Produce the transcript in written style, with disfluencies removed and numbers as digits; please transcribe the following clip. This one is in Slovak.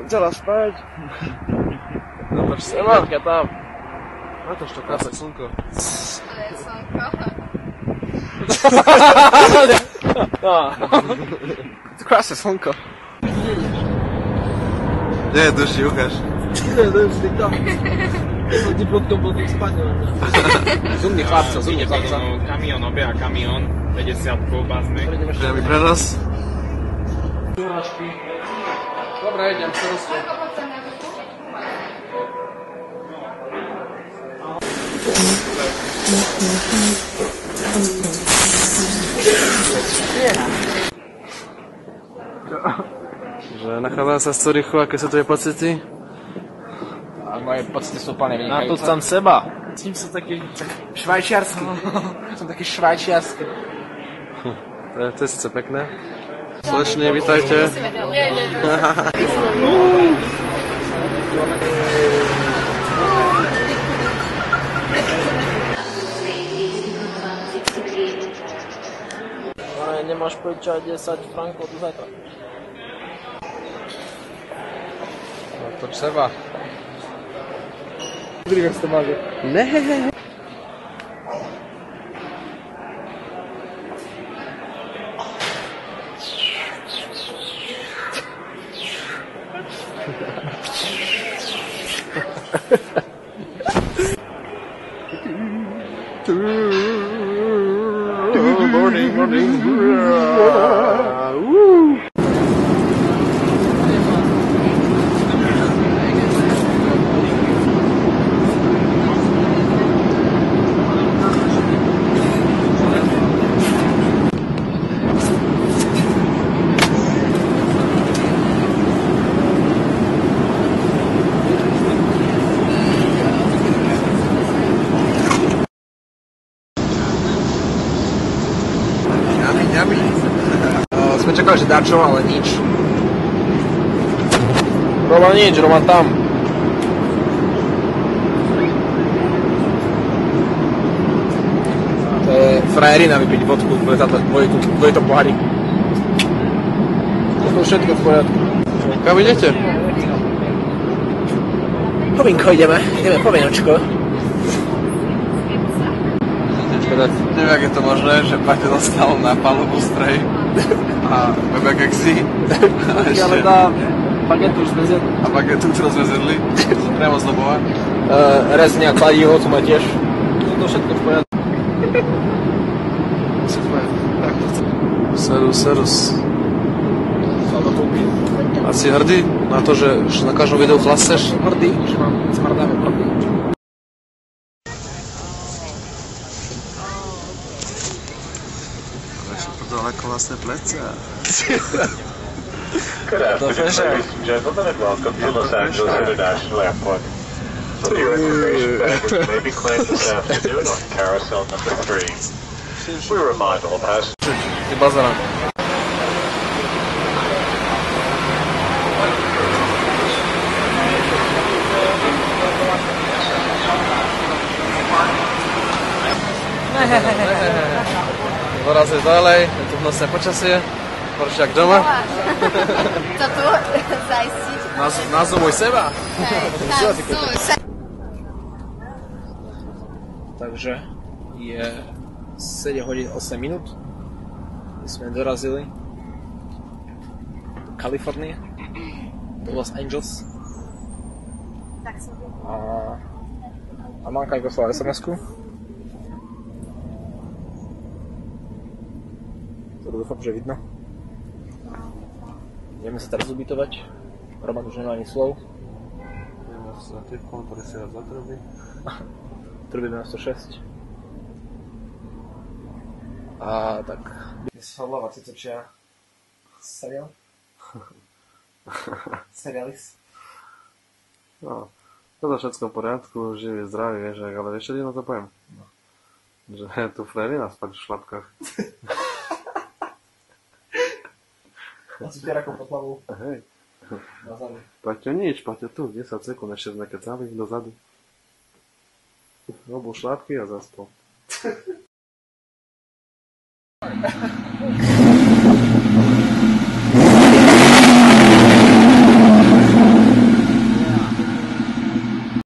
Chcela spať. Natoč seba. tam. Natoč to krásne slnko. To je slnko. To krásne slnko. Kde je duši, ukáž. Kde je duši, tam. Som ti pod tom bol spadne. Zumni chlapca. Kamión, obieha kamión, 50 bázny. Priamy prenos. Dobre, idem, čo Že nachádzam sa z Curychu, aké sú tvoje pocity? A moje pocity sú úplne vynikajúce. Na to sám seba. Cím sa taký švajčiarsky. Som taký švajčiarsky. To je síce pekné. Slečne, vítajte. Nemáš požičať 10 frankov do zajtra. Natoč seba. Vidíš, jak ste mali. Ne. Morning. Sme čakali, že dačo, ale nič. Roman tam. To je frajerina vypiť vodku, bude to pohárik. Je to všetko v poriadku. Kam idete? Povinko ideme povinnočko. Neviem, jak je to možné, že Paťo dostal na palubu strej a bebekexy. Ale tá bagetu už sme zjedli. A bagetu, ktorú sme zjedli, priamo z Lobova. Rezňa, kladivo, tu má tiež. To všetko v poriadku. Serus. A si hrdý na to, že na každom videu chlaseš? Hrdý, že mám smardáme proti. Daleko vlastné plece. Good afternoon, ladies and gentlemen, and welcome to Los Angeles International Airport. So your information baggage may be claimed this afternoon on carousel number 3. We remind all passengers. Ty bazara. Dorazili ďalej, je tu hnusné počasie, horšie jak doma. Co tu zajistiť? Nazumuj seba. Takže je 7 hodín 8 minút. My sme dorazili do Kalifornie, do Los Angeles. A Manka mi poslala SMS-ku. To dúfam, že vidno. Ideme sa teraz ubytovať. Roman už nemá ani slov. Ideme sa typkom presiať za truby. Truby na 106. A tak... Dnes hodlava si točia seriál? Serialis? No, toto všetko v poriadku, živý, zdravý, vieš, ale vieš, čo ti na to poviem? No. Že tu frérina spať v šlapkách. A si tierakov pod hlavou. Hej. Na zadu. Paťo nič, Paťo tu, 10 sekúnd, ešte sme kecali dozadu. Obul šlápky a zaspal.